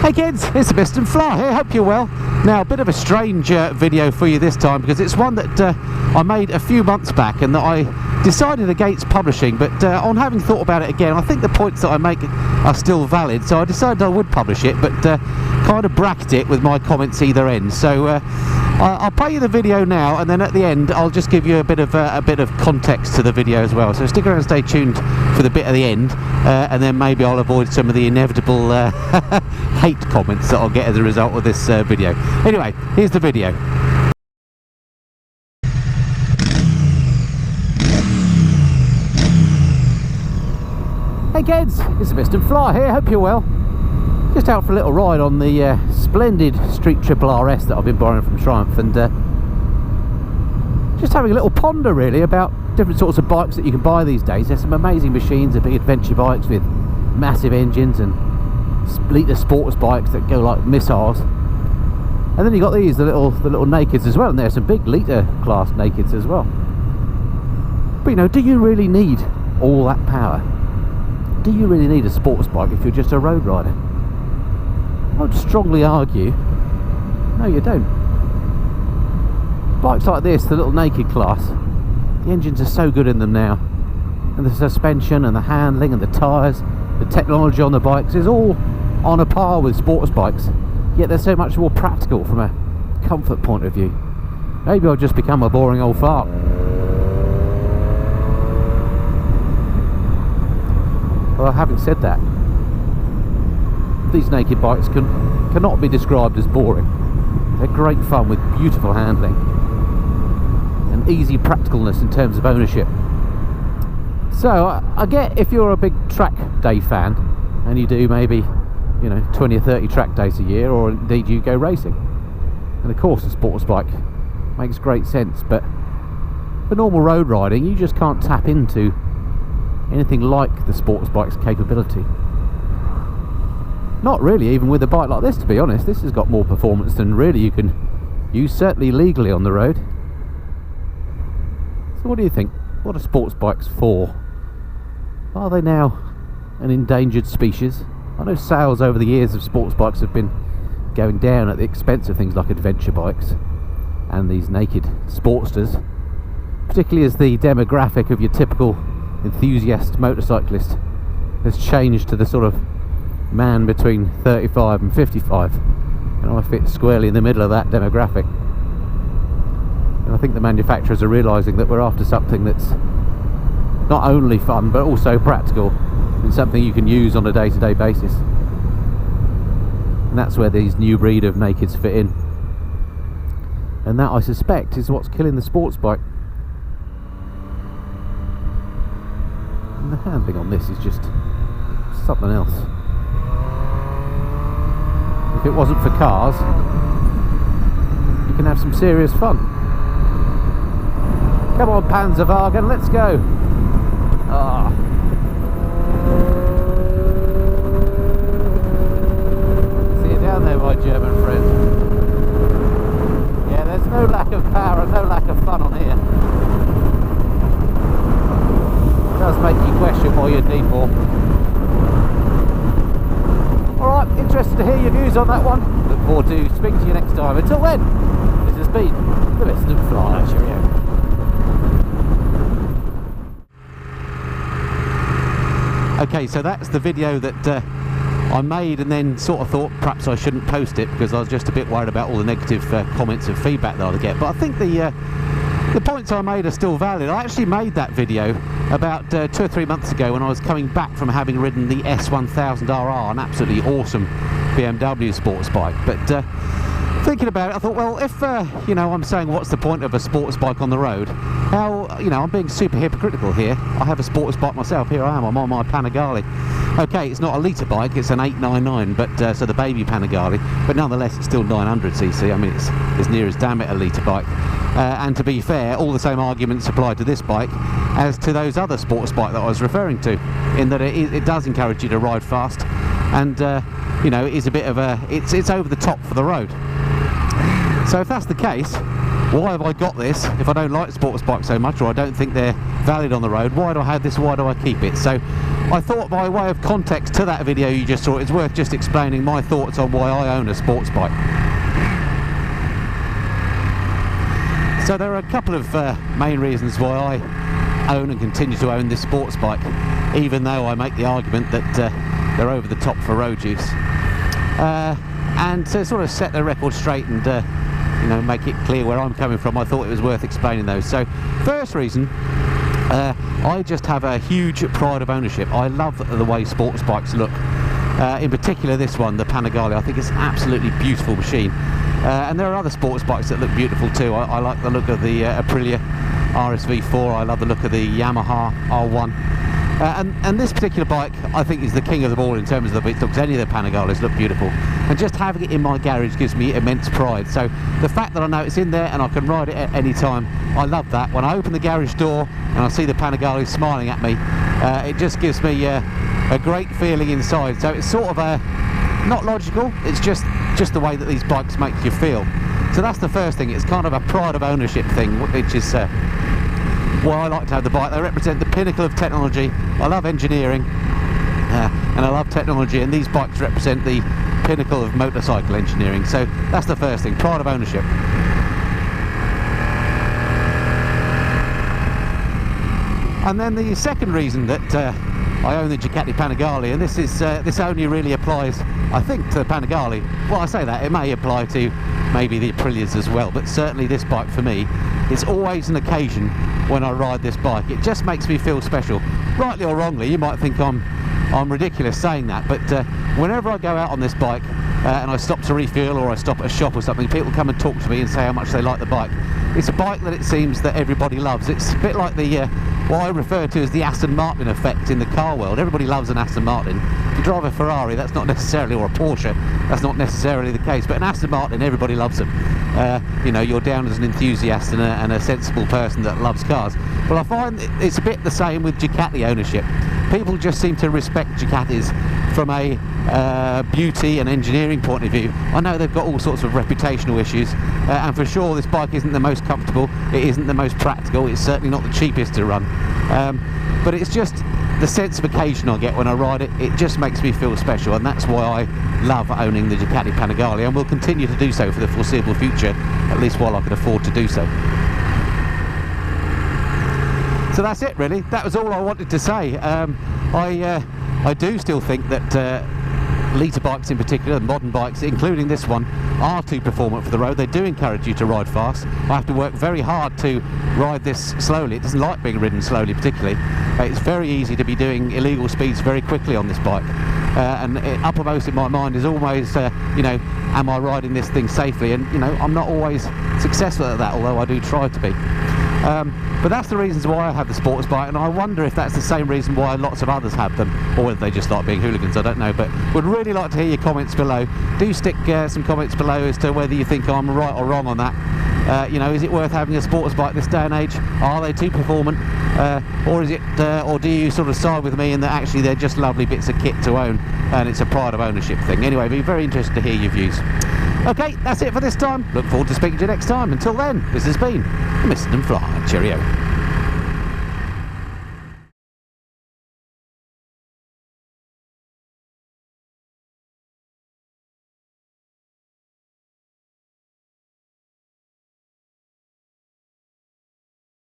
Hey kids, it's the Mist and Fly here, hope you're well. Now, a bit of a strange video for you this time, because it's one that I made a few months back and that I decided against publishing, but on having thought about it again, I think the points that I make are still valid, so I decided I would publish it, but kind of bracket it with my comments either end. So I'll play you the video now, and then at the end I'll just give you a bit of context to the video as well. So stick around and stay tuned for the bit at the end, and then maybe I'll avoid some of the inevitable hate comments that I'll get as a result of this video. Anyway, here's the video. Hey kids, it's the Mist and Fly here, hope you're well. Just out for a little ride on the splendid Street Triple RS that I've been borrowing from Triumph, and just having a little ponder really about different sorts of bikes that you can buy these days. There's some amazing machines, the big adventure bikes with massive engines and litre sports bikes that go like missiles. And then you got these, the little nakeds as well, and there's some big litre class nakeds as well. But you know, do you really need all that power? Do you really need a sports bike if you're just a road rider? I would strongly argue, no you don't. Bikes like this, the little naked class, the engines are so good in them now, and the suspension and the handling and the tyres, the technology on the bikes is all on a par with sports bikes, yet they're so much more practical from a comfort point of view. Maybe I've just become a boring old fart. Well, having said that, these naked bikes cannot be described as boring. They're great fun with beautiful handling and easy practicalness in terms of ownership. So I get if you're a big track day fan and you do maybe, you know, 20 or 30 track days a year, or indeed you go racing, and of course a sports bike makes great sense. But for normal road riding, you just can't tap into anything like the sports bike's capability. Not really, even with a bike like this, to be honest. This has got more performance than really you can use, certainly legally on the road. So what do you think? What are sports bikes for? Are they now an endangered species? I know sales over the years of sports bikes have been going down at the expense of things like adventure bikes and these naked sportsters, particularly as the demographic of your typical enthusiast motorcyclist has changed to the sort of man between 35 and 55, and I fit squarely in the middle of that demographic. And I think the manufacturers are realising that we're after something that's not only fun but also practical and something you can use on a day-to-day basis, and that's where these new breed of nakeds fit in, and that I suspect is what's killing the sports bike. And the handling on this is just something else. If it wasn't for cars, you can have some serious fun. Come on, Panzerwagen, let's go. Ah. See you down there, my German friend. Yeah, there's no lack of power and no lack of fun on here. It does make you question what you'd need more. Alright, interested to hear your views on that one. Look forward to speaking to you next time. Until then, this has been the Mist and Fly. Cheerio. Okay, so that's the video that I made, and then sort of thought perhaps I shouldn't post it because I was just a bit worried about all the negative comments and feedback that I'd get. But I think the points I made are still valid. I actually made that video about 2 or 3 months ago when I was coming back from having ridden the S1000RR, an absolutely awesome BMW sports bike. But thinking about it, I thought, well, if you know, I'm saying what's the point of a sports bike on the road, how, you know, I'm being super hypocritical here. I have a sports bike myself. Here I am, I'm on my Panigale. Okay, it's not a litre bike, it's an 899, but so the baby Panigale, but nonetheless it's still 900cc. I mean, it's as near as damn it a litre bike. And to be fair, all the same arguments apply to this bike as to those other sports bike that I was referring to, in that it does encourage you to ride fast, and you know, it is a bit of a, it's over the top for the road. So if that's the case, why have I got this if I don't like sports bikes so much, or I don't think they're valid on the road? Why do I have this? Why do I keep it? So I thought by way of context to that video you just saw, it's worth just explaining my thoughts on why I own a sports bike. So there are a couple of main reasons why I own and continue to own this sports bike, even though I make the argument that they're over the top for road use. And to sort of set the record straight and you know, make it clear where I'm coming from, I thought it was worth explaining those. So first reason, I just have a huge pride of ownership. I love the way sports bikes look. In particular this one, the Panigale. I think it's an absolutely beautiful machine. And there are other sports bikes that look beautiful too. I like the look of the Aprilia RSV4. I love the look of the Yamaha R1. And this particular bike, I think, is the king of them all in terms of the way it looks. Any of the Panigales look beautiful. And just having it in my garage gives me immense pride. So the fact that I know it's in there and I can ride it at any time, I love that. When I open the garage door and I see the Panigale smiling at me, it just gives me a great feeling inside. So it's sort of not logical, it's just the way that these bikes make you feel. So that's the first thing. It's kind of a pride of ownership thing, which is why I like to have the bike. They represent the pinnacle of technology. I love engineering and I love technology, and these bikes represent the pinnacle of motorcycle engineering. So that's the first thing, pride of ownership. And then the second reason that I own the Ducati Panigale, and this only really applies, I think, to the Panigale. Well, I say that, it may apply to maybe the Aprilias as well, but certainly this bike for me, it's always an occasion when I ride this bike. It just makes me feel special. Rightly or wrongly, you might think I'm ridiculous saying that, but whenever I go out on this bike and I stop to refuel or I stop at a shop or something, people come and talk to me and say how much they like the bike. It's a bike that it seems that everybody loves. It's a bit like the what I refer to as the Aston Martin effect in the car world. Everybody loves an Aston Martin. If you drive a Ferrari, that's not necessarily, or a Porsche, that's not necessarily the case, but an Aston Martin, everybody loves them. You know, you're down as an enthusiast and a sensible person that loves cars. Well, I find it's a bit the same with Ducati ownership. People just seem to respect Ducatis from a beauty and engineering point of view. I know they've got all sorts of reputational issues, and for sure this bike isn't the most comfortable, it isn't the most practical, it's certainly not the cheapest to run, but it's just the sense of occasion I get when I ride it. It just makes me feel special, and that's why I love owning the Ducati Panigale, and will continue to do so for the foreseeable future, at least while I can afford to do so. So that's it really, that was all I wanted to say. I do still think that litre bikes in particular, modern bikes, including this one, are too performant for the road. They do encourage you to ride fast. I have to work very hard to ride this slowly. It doesn't like being ridden slowly particularly. It's very easy to be doing illegal speeds very quickly on this bike. And uppermost in my mind is always, you know, am I riding this thing safely? And, you know, I'm not always successful at that, although I do try to be. But that's the reasons why I have the sports bike, and I wonder if that's the same reason why lots of others have them, or whether they just like being hooligans, I don't know. But would really like to hear your comments below. Do stick some comments below as to whether you think I'm right or wrong on that. You know, is it worth having a sports bike this day and age? Are they too performant? Or is it, or do you sort of side with me in that actually they're just lovely bits of kit to own, and it's a pride of ownership thing? Anyway, be very interested to hear your views. Okay, that's it for this time. Look forward to speaking to you next time. Until then, this has been Mr. and Fly. Cheerio.